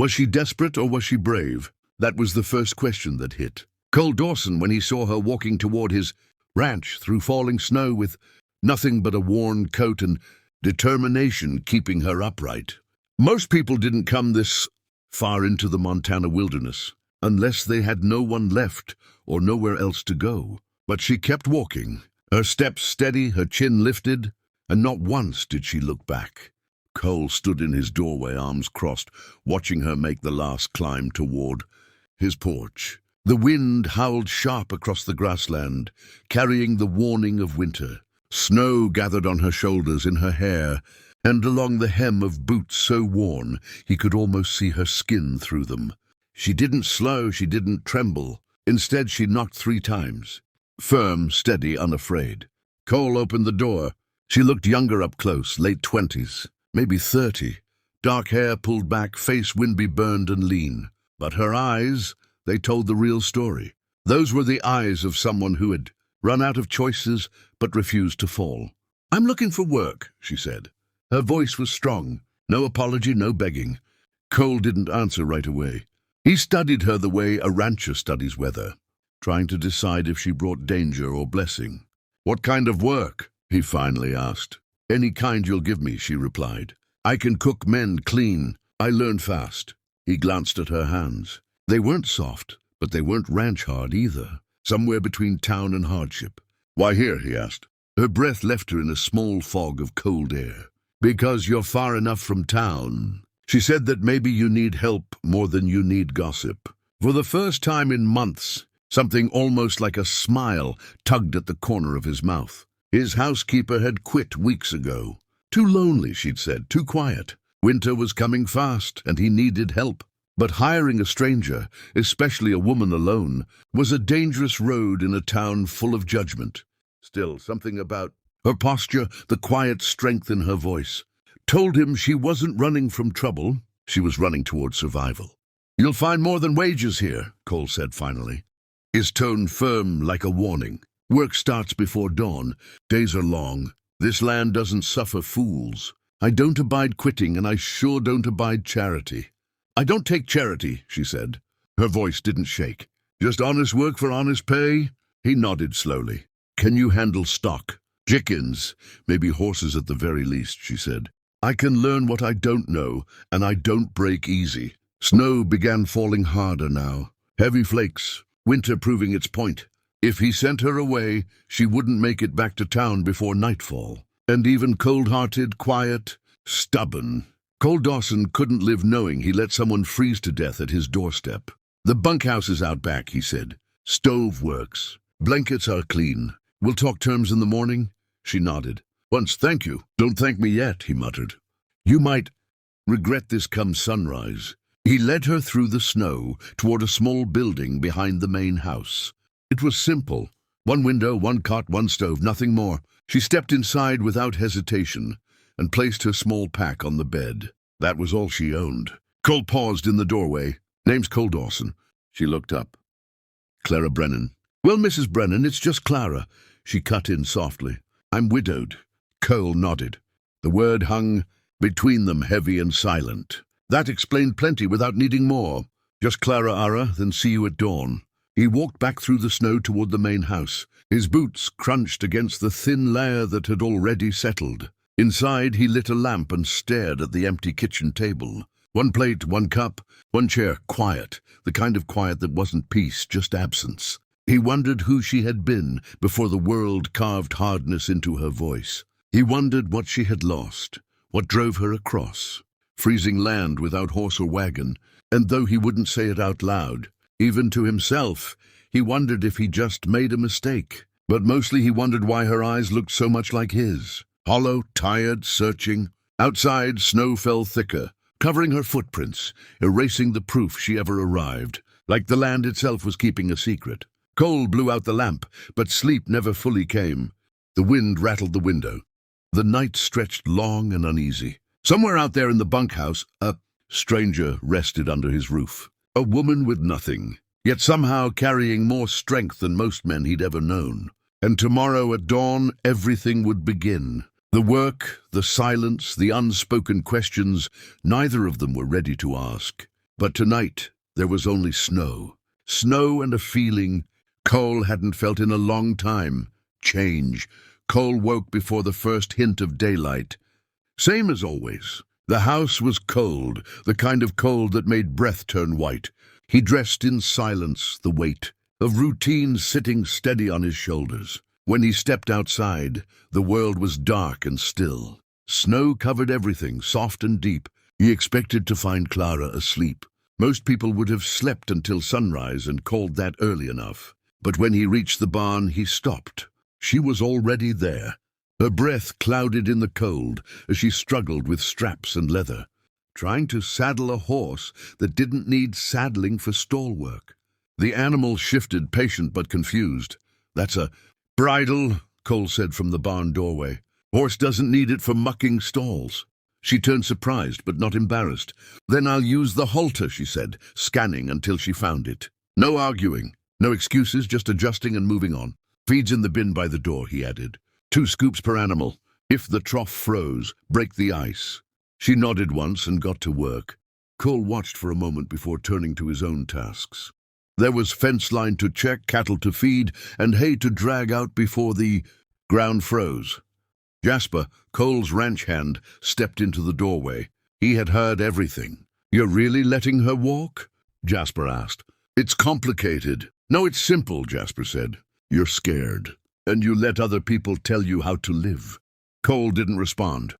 Was she desperate or was she brave? That was the first question that hit Cole Dawson when he saw her walking toward his ranch through falling snow with nothing but a worn coat and determination keeping her upright. Most people didn't come this far into the Montana wilderness unless they had no one left or nowhere else to go. But she kept walking, her steps steady, her chin lifted, and not once did she look back. Cole stood in his doorway, arms crossed, watching her make the last climb toward his porch. The wind howled sharp across the grassland, carrying the warning of winter. Snow gathered on her shoulders, in her hair, and along the hem of boots so worn he could almost see her skin through them. She didn't slow, she didn't tremble. Instead, she knocked 3 times. Firm, steady, unafraid. Cole opened the door. She looked younger up close, late 20s, maybe 30. Dark hair pulled back, face wind-burned and lean. But her eyes, they told the real story. Those were the eyes of someone who had run out of choices but refused to fall. "I'm looking for work," she said. Her voice was strong. No apology, no begging. Cole didn't answer right away. He studied her the way a rancher studies weather, trying to decide if she brought danger or blessing. "What kind of work?" he finally asked. "Any kind you'll give me," she replied. "I can cook, mend, clean. I learn fast." He glanced at her hands. They weren't soft, but they weren't ranch hard either. Somewhere between town and hardship. "Why here?" he asked. Her breath left her in a small fog of cold air. "Because you're far enough from town." She said that maybe you need help more than you need gossip. For the first time in months, something almost like a smile tugged at the corner of his mouth. His housekeeper had quit weeks ago. Too lonely, she'd said, too quiet. Winter was coming fast, and he needed help. But hiring a stranger, especially a woman alone, was a dangerous road in a town full of judgment. Still, something about her posture, the quiet strength in her voice, told him she wasn't running from trouble, she was running toward survival. "You'll find more than wages here," Cole said finally, his tone firm like a warning. "Work starts before dawn. Days are long. This land doesn't suffer fools. I don't abide quitting, and I sure don't abide charity." "I don't take charity," she said. Her voice didn't shake. "Just honest work for honest pay?" He nodded slowly. "Can you handle stock?" "Chickens, maybe horses at the very least," she said. "I can learn what I don't know, and I don't break easy." Snow began falling harder now. Heavy flakes, winter proving its point. If he sent her away, she wouldn't make it back to town before nightfall. And even cold-hearted, quiet, stubborn, Cole Dawson couldn't live knowing he let someone freeze to death at his doorstep. "The bunkhouse is out back," he said. "Stove works. Blankets are clean. We'll talk terms in the morning?" She nodded. "Once, thank you. Don't thank me yet," he muttered. "You might regret this come sunrise." He led her through the snow toward a small building behind the main house. It was simple. 1 window, 1 cot, 1 stove, nothing more. She stepped inside without hesitation and placed her small pack on the bed. That was all she owned. Cole paused in the doorway. "Name's Cole Dawson." She looked up. "Clara Brennan." "Well, Mrs. Brennan, it's just Clara," she cut in softly. "I'm widowed." Cole nodded. The word hung between them, heavy and silent. That explained plenty without needing more. "Just Clara, Ara, then see you at dawn." He walked back through the snow toward the main house. His boots crunched against the thin layer that had already settled. Inside, he lit a lamp and stared at the empty kitchen table. 1 plate, 1 cup, 1 chair, quiet, the kind of quiet that wasn't peace, just absence. He wondered who she had been before the world carved hardness into her voice. He wondered what she had lost, what drove her across. Freezing land without horse or wagon, and though he wouldn't say it out loud, even to himself, he wondered if he just made a mistake. But mostly he wondered why her eyes looked so much like his. Hollow, tired, searching. Outside, snow fell thicker, covering her footprints, erasing the proof she ever arrived, like the land itself was keeping a secret. Cole blew out the lamp, but sleep never fully came. The wind rattled the window. The night stretched long and uneasy. Somewhere out there in the bunkhouse, a stranger rested under his roof. A woman with nothing, yet somehow carrying more strength than most men he'd ever known. And tomorrow at dawn, everything would begin. The work, the silence, the unspoken questions, neither of them were ready to ask. But tonight, there was only snow. Snow and a feeling Cole hadn't felt in a long time. Change. Cole woke before the first hint of daylight. Same as always. The house was cold, the kind of cold that made breath turn white. He dressed in silence, the weight of routine sitting steady on his shoulders. When he stepped outside, the world was dark and still. Snow covered everything, soft and deep. He expected to find Clara asleep. Most people would have slept until sunrise and called that early enough. But when he reached the barn, he stopped. She was already there. Her breath clouded in the cold as she struggled with straps and leather, trying to saddle a horse that didn't need saddling for stall work. The animal shifted, patient but confused. "That's a bridle," Cole said from the barn doorway. "Horse doesn't need it for mucking stalls." She turned surprised but not embarrassed. "Then I'll use the halter," she said, scanning until she found it. No arguing, no excuses, just adjusting and moving on. "Feeds in the bin by the door," he added. 2 scoops per animal. If the trough froze, break the ice. She nodded once and got to work. Cole watched for a moment before turning to his own tasks. There was fence line to check, cattle to feed, and hay to drag out before the ground froze. Jasper, Cole's ranch hand, stepped into the doorway. He had heard everything. "You're really letting her walk?" Jasper asked. "It's complicated." "No, it's simple," Jasper said. "You're scared, and you let other people tell you how to live." Cole didn't respond.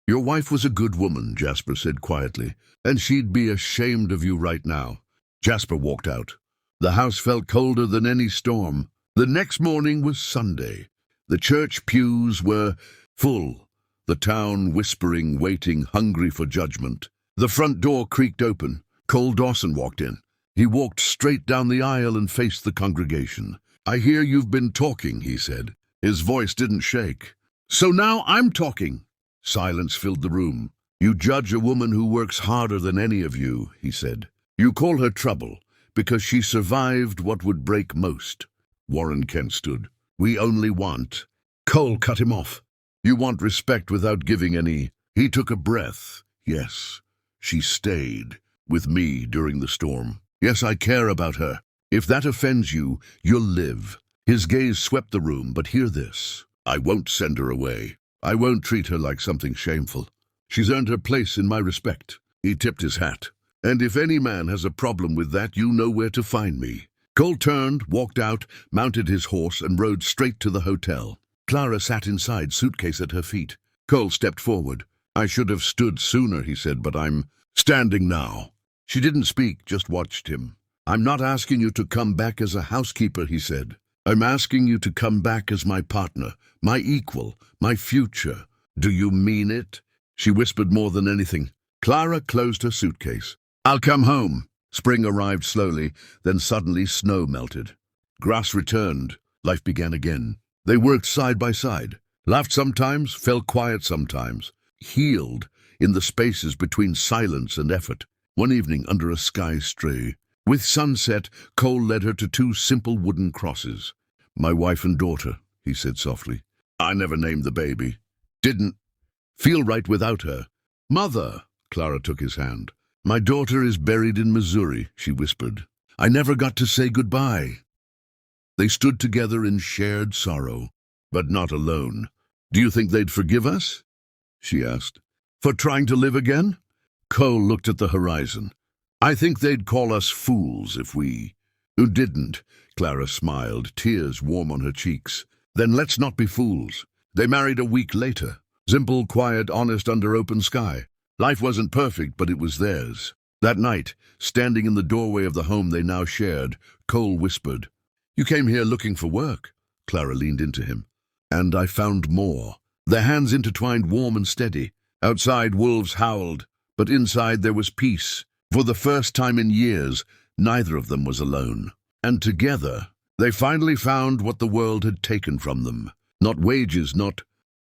"Your wife was a good woman," Jasper said quietly, "and she'd be ashamed of you right now." Jasper walked out. The house felt colder than any storm. The next morning was Sunday. The church pews were full, the town whispering, waiting, hungry for judgment. The front door creaked open. Cole Dawson walked in. He walked straight down the aisle and faced the congregation. "I hear you've been talking," he said. His voice didn't shake. "So now I'm talking." Silence filled the room. "You judge a woman who works harder than any of you," he said. "You call her trouble because she survived what would break most." Warren Kent stood. "We only want—" Cole cut him off. "You want respect without giving any." He took a breath. "Yes, she stayed with me during the storm. Yes, I care about her. If that offends you, you'll live." His gaze swept the room, "But hear this. I won't send her away. I won't treat her like something shameful. She's earned her place in my respect." He tipped his hat. "And if any man has a problem with that, you know where to find me." Cole turned, walked out, mounted his horse, and rode straight to the hotel. Clara sat inside, suitcase at her feet. Cole stepped forward. "I should have stood sooner," he said, "but I'm standing now." She didn't speak, just watched him. "I'm not asking you to come back as a housekeeper," he said. "I'm asking you to come back as my partner, my equal, my future." "Do you mean it?" She whispered more than anything. Clara closed her suitcase. "I'll come home." Spring arrived slowly, then suddenly snow melted. Grass returned. Life began again. They worked side by side, laughed sometimes, fell quiet sometimes, healed in the spaces between silence and effort. One evening, under a sky stray, with sunset, Cole led her to 2 simple wooden crosses. "My wife and daughter," he said softly. "I never named the baby. Didn't feel right without her." "Mother," Clara took his hand. "My daughter is buried in Missouri," she whispered. "I never got to say goodbye." They stood together in shared sorrow, but not alone. "Do you think they'd forgive us?" she asked. "For trying to live again?" Cole looked at the horizon. "I think they'd call us fools if we—" "Who didn't?" Clara smiled, tears warm on her cheeks. "Then let's not be fools." They married a week later. Simple, quiet, honest, under open sky. Life wasn't perfect, but it was theirs. That night, standing in the doorway of the home they now shared, Cole whispered, "You came here looking for work." Clara leaned into him. "And I found more." Their hands intertwined, warm and steady. Outside, wolves howled, but inside there was peace. For the first time in years, neither of them was alone. And together, they finally found what the world had taken from them. Not wages, not